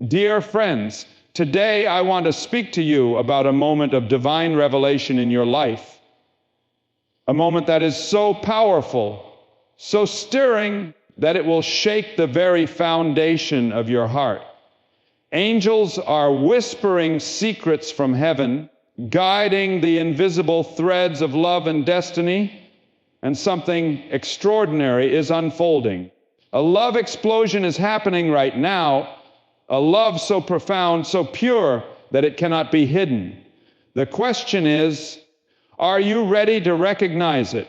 Dear friends, today I want to speak to you about a moment of divine revelation in your life. A moment that is so powerful, so stirring, that it will shake the very foundation of your heart. Angels are whispering secrets from heaven, guiding the invisible threads of love and destiny, and something extraordinary is unfolding. A love explosion is happening right now, a love so profound, so pure, that it cannot be hidden. The question is, are you ready to recognize it?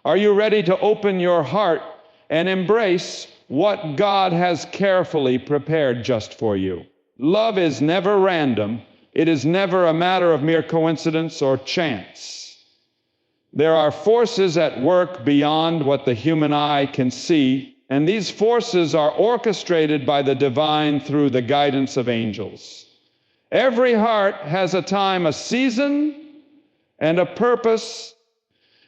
Are you ready to open your heart and embrace what God has carefully prepared just for you? Love is never random. It is never a matter of mere coincidence or chance. There are forces at work beyond what the human eye can see, and these forces are orchestrated by the divine through the guidance of angels. Every heart has a time, a season, and a purpose,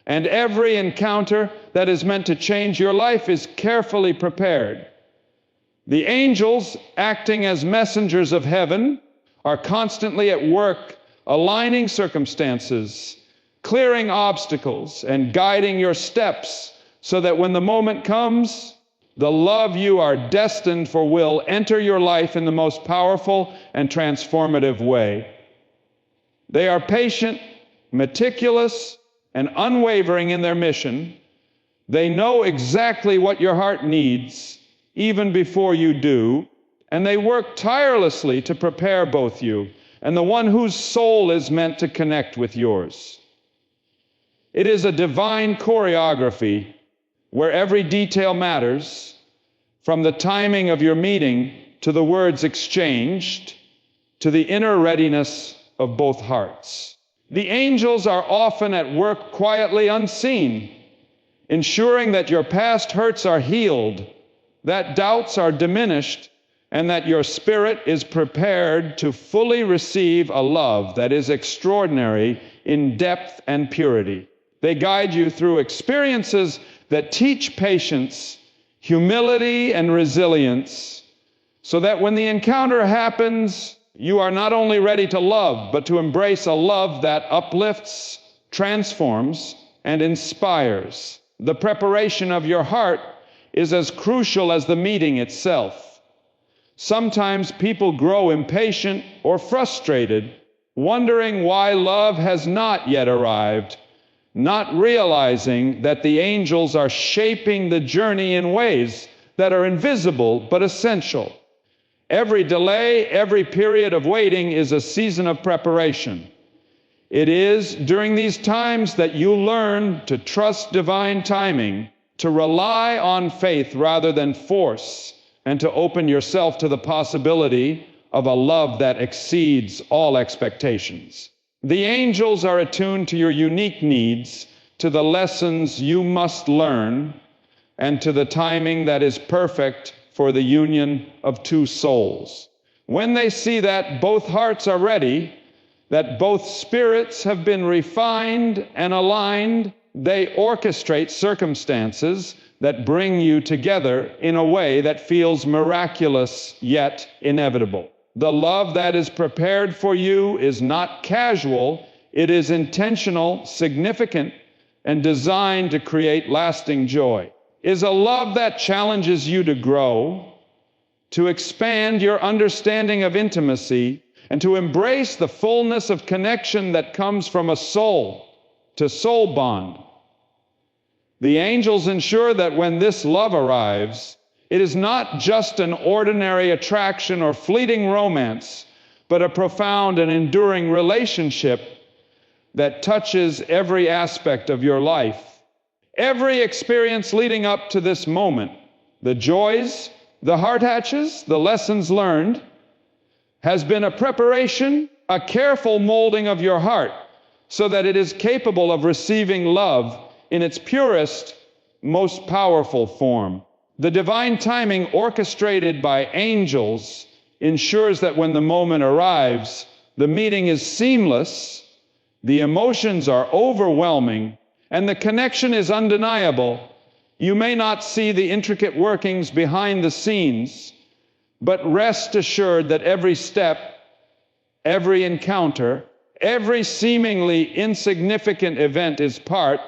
and every encounter that is meant to change your life is carefully prepared. The angels, acting as messengers of heaven, are constantly at work, aligning circumstances, clearing obstacles, and guiding your steps so that when the moment comes, the love you are destined for will enter your life in the most powerful and transformative way. They are patient, meticulous, and unwavering in their mission. They know exactly what your heart needs, even before you do, and they work tirelessly to prepare both you and the one whose soul is meant to connect with yours. It is a divine choreography where every detail matters, from the timing of your meeting to the words exchanged to the inner readiness of both hearts. The angels are often at work quietly unseen, ensuring that your past hurts are healed, that doubts are diminished, and that your spirit is prepared to fully receive a love that is extraordinary in depth and purity. They guide you through experiences that teach patience, humility, and resilience, so that when the encounter happens, you are not only ready to love, but to embrace a love that uplifts, transforms, and inspires. The preparation of your heart is as crucial as the meeting itself. Sometimes people grow impatient or frustrated, wondering why love has not yet arrived, not realizing that the angels are shaping the journey in ways that are invisible but essential. Every delay, every period of waiting is a season of preparation. It is during these times that you learn to trust divine timing, to rely on faith rather than force, and to open yourself to the possibility of a love that exceeds all expectations. The angels are attuned to your unique needs, to the lessons you must learn, and to the timing that is perfect for the union of two souls. When they see that both hearts are ready, that both spirits have been refined and aligned, they orchestrate circumstances that bring you together in a way that feels miraculous yet inevitable. The love that is prepared for you is not casual, it is intentional, significant, and designed to create lasting joy. It is a love that challenges you to grow, to expand your understanding of intimacy, and to embrace the fullness of connection that comes from a soul-to-soul bond. The angels ensure that when this love arrives, it is not just an ordinary attraction or fleeting romance, but a profound and enduring relationship that touches every aspect of your life. Every experience leading up to this moment, the joys, the heart hatches, the lessons learned, has been a preparation, a careful molding of your heart, so that it is capable of receiving love in its purest, most powerful form. The divine timing orchestrated by angels ensures that when the moment arrives, the meeting is seamless, the emotions are overwhelming, and the connection is undeniable. You may not see the intricate workings behind the scenes, But rest assured that every step, every encounter, every seemingly insignificant event is part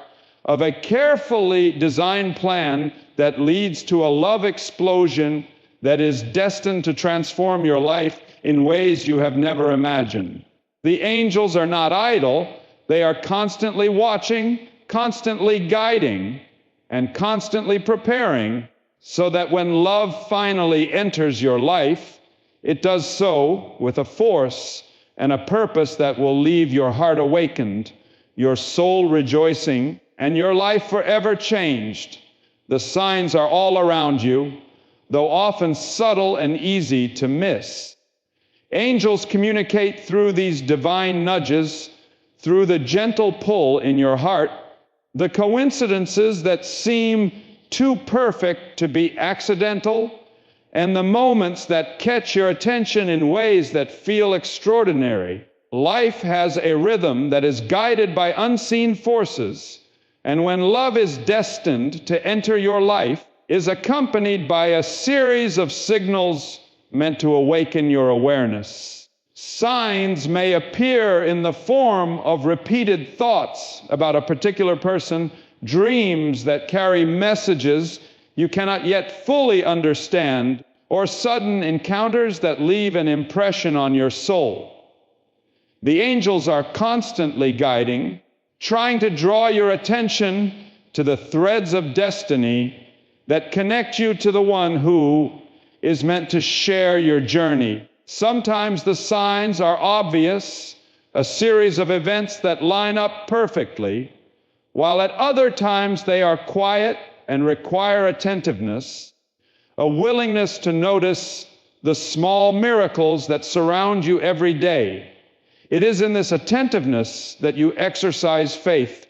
of a carefully designed plan that leads to a love explosion that is destined to transform your life in ways you have never imagined. The angels are not idle. They are constantly watching, constantly guiding, and constantly preparing so that when love finally enters your life, it does so with a force and a purpose that will leave your heart awakened, your soul rejoicing, and your life forever changed. The signs are all around you, though often subtle and easy to miss. Angels communicate through these divine nudges, through the gentle pull in your heart. The coincidences that seem too perfect to be accidental, and the moments that catch your attention in ways that feel extraordinary. Life has a rhythm that is guided by unseen forces, and when love is destined to enter your life, is accompanied by a series of signals meant to awaken your awareness. Signs may appear in the form of repeated thoughts about a particular person, dreams that carry messages you cannot yet fully understand, or sudden encounters that leave an impression on your soul. The angels are constantly guiding, trying to draw your attention to the threads of destiny that connect you to the one who is meant to share your journey. Sometimes the signs are obvious, a series of events that line up perfectly, while at other times they are quiet and require attentiveness, a willingness to notice the small miracles that surround you every day. It is in this attentiveness that you exercise faith,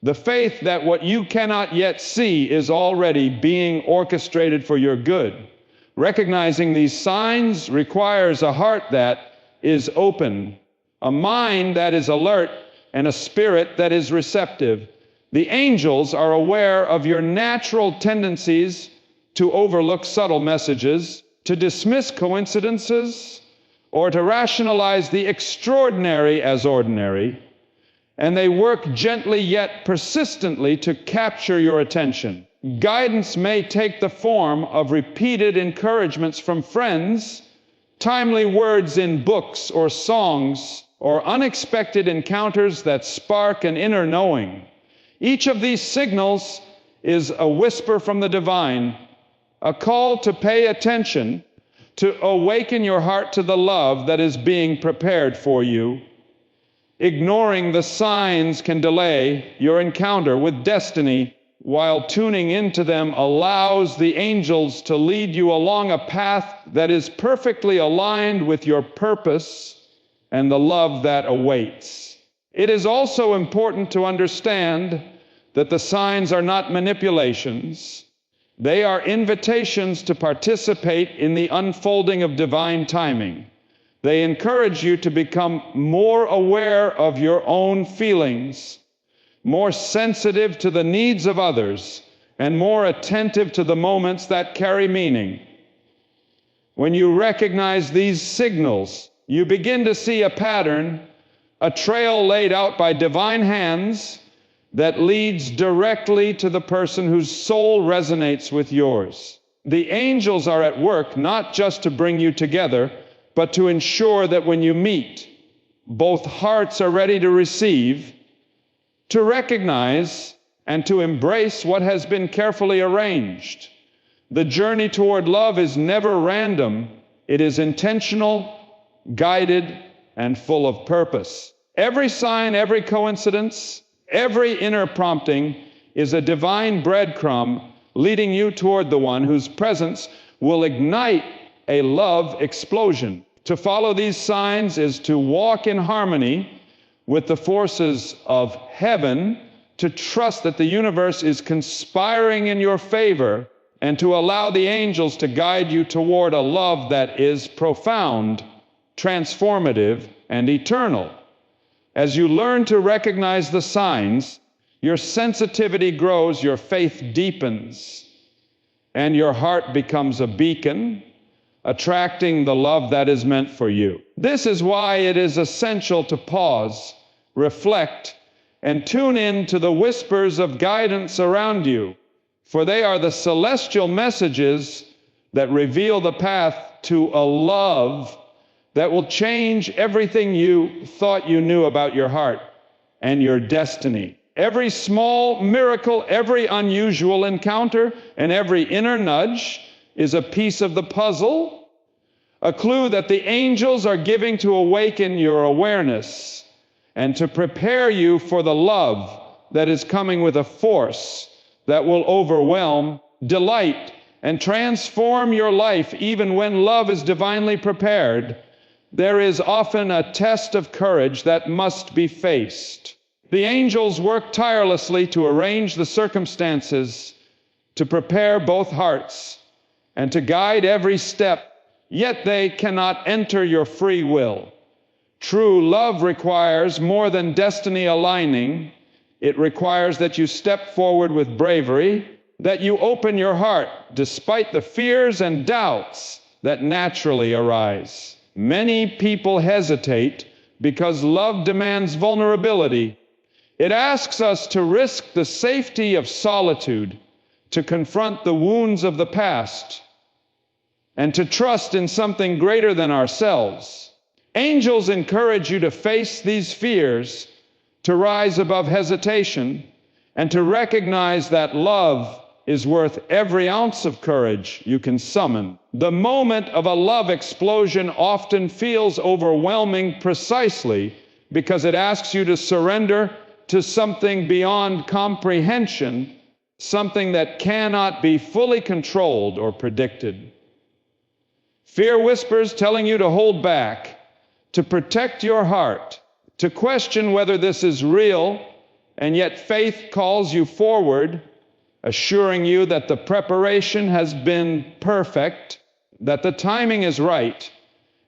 the faith that what you cannot yet see is already being orchestrated for your good. Recognizing these signs requires a heart that is open, a mind that is alert, and a spirit that is receptive. The angels are aware of your natural tendencies to overlook subtle messages, to dismiss coincidences, or to rationalize the extraordinary as ordinary, and they work gently yet persistently to capture your attention. Guidance may take the form of repeated encouragements from friends, timely words in books or songs, or unexpected encounters that spark an inner knowing. Each of these signals is a whisper from the divine, a call to pay attention, to awaken your heart to the love that is being prepared for you. Ignoring the signs can delay your encounter with destiny, while tuning into them allows the angels to lead you along a path that is perfectly aligned with your purpose and the love that awaits. It is also important to understand that the signs are not manipulations. They are invitations to participate in the unfolding of divine timing. They encourage you to become more aware of your own feelings, more sensitive to the needs of others, and more attentive to the moments that carry meaning. When you recognize these signals, you begin to see a pattern, a trail laid out by divine hands that leads directly to the person whose soul resonates with yours. The angels are at work not just to bring you together, but to ensure that when you meet, both hearts are ready to receive, to recognize, and to embrace what has been carefully arranged. The journey toward love is never random. It is intentional, guided, and full of purpose. Every sign, every coincidence, every inner prompting is a divine breadcrumb leading you toward the one whose presence will ignite a love explosion. To follow these signs is to walk in harmony with the forces of heaven, to trust that the universe is conspiring in your favor, and to allow the angels to guide you toward a love that is profound, transformative, and eternal. As you learn to recognize the signs, your sensitivity grows, your faith deepens, and your heart becomes a beacon, attracting the love that is meant for you. This is why it is essential to pause, reflect, and tune in to the whispers of guidance around you, for they are the celestial messages that reveal the path to a love that will change everything you thought you knew about your heart and your destiny. Every small miracle, every unusual encounter, and every inner nudge is a piece of the puzzle, a clue that the angels are giving to awaken your awareness and to prepare you for the love that is coming with a force that will overwhelm, delight, and transform your life. Even when love is divinely prepared, there is often a test of courage that must be faced. The angels work tirelessly to arrange the circumstances, to prepare both hearts, and to guide every step, yet they cannot enter your free will. True love requires more than destiny aligning. It requires that you step forward with bravery, that you open your heart despite the fears and doubts that naturally arise. Many people hesitate because love demands vulnerability. It asks us to risk the safety of solitude, to confront the wounds of the past, and to trust in something greater than ourselves. Angels encourage you to face these fears, to rise above hesitation, and to recognize that love is worth every ounce of courage you can summon. The moment of a love explosion often feels overwhelming precisely because it asks you to surrender to something beyond comprehension, something that cannot be fully controlled or predicted. Fear whispers telling you to hold back, to protect your heart, to question whether this is real, and yet faith calls you forward, assuring you that the preparation has been perfect, that the timing is right,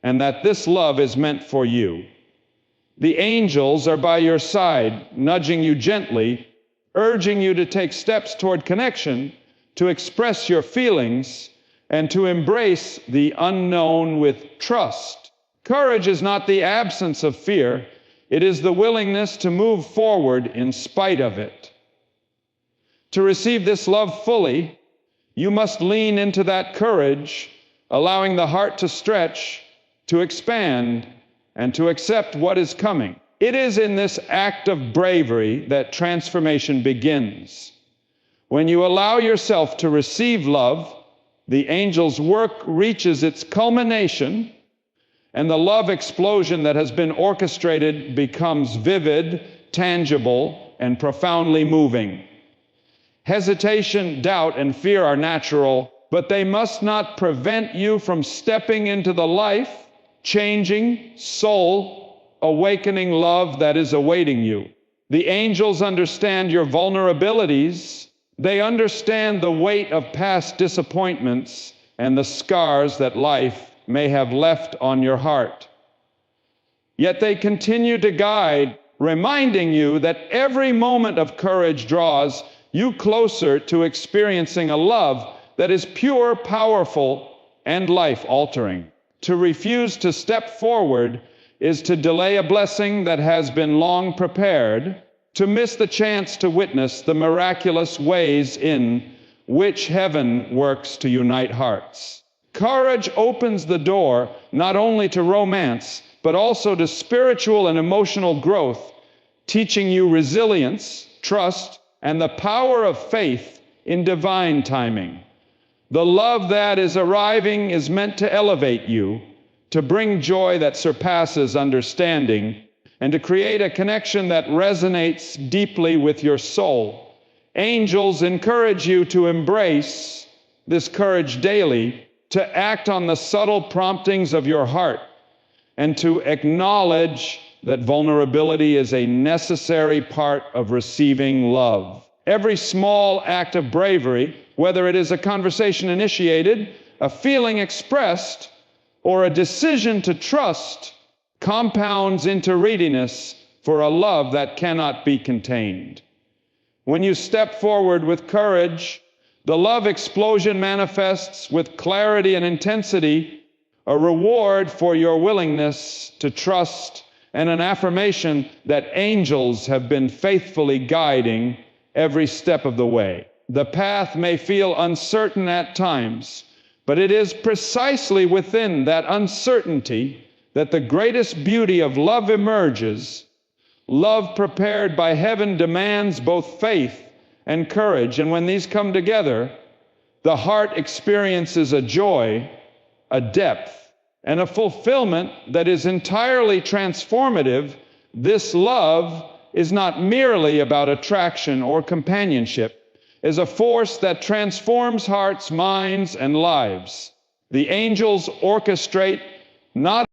and that this love is meant for you. The angels are by your side, nudging you gently, urging you to take steps toward connection, to express your feelings, and to embrace the unknown with trust. Courage is not the absence of fear. It is the willingness to move forward in spite of it. To receive this love fully, you must lean into that courage, allowing the heart to stretch, to expand, and to accept what is coming. It is in this act of bravery that transformation begins. When you allow yourself to receive love, the angel's work reaches its culmination, and the love explosion that has been orchestrated becomes vivid, tangible, and profoundly moving. Hesitation, doubt, and fear are natural, but they must not prevent you from stepping into the life-changing, soul-awakening love that is awaiting you. The angels understand your vulnerabilities. They understand the weight of past disappointments and the scars that life may have left on your heart. Yet they continue to guide, reminding you that every moment of courage draws you closer to experiencing a love that is pure, powerful, and life-altering. To refuse to step forward is to delay a blessing that has been long prepared, to miss the chance to witness the miraculous ways in which heaven works to unite hearts. Courage opens the door not only to romance, but also to spiritual and emotional growth, teaching you resilience, trust, and the power of faith in divine timing. The love that is arriving is meant to elevate you, to bring joy that surpasses understanding, and to create a connection that resonates deeply with your soul. Angels encourage you to embrace this courage daily, to act on the subtle promptings of your heart, and to acknowledge that vulnerability is a necessary part of receiving love. Every small act of bravery, whether it is a conversation initiated, a feeling expressed, or a decision to trust, compounds into readiness for a love that cannot be contained. When you step forward with courage, the love explosion manifests with clarity and intensity, a reward for your willingness to trust, and an affirmation that angels have been faithfully guiding every step of the way. The path may feel uncertain at times, but it is precisely within that uncertainty that the greatest beauty of love emerges. Love prepared by heaven demands both faith and courage, and when these come together, the heart experiences a joy, a depth, and a fulfillment that is entirely transformative. This love is not merely about attraction or companionship. It is a force that transforms hearts, minds, and lives. The angels orchestrate not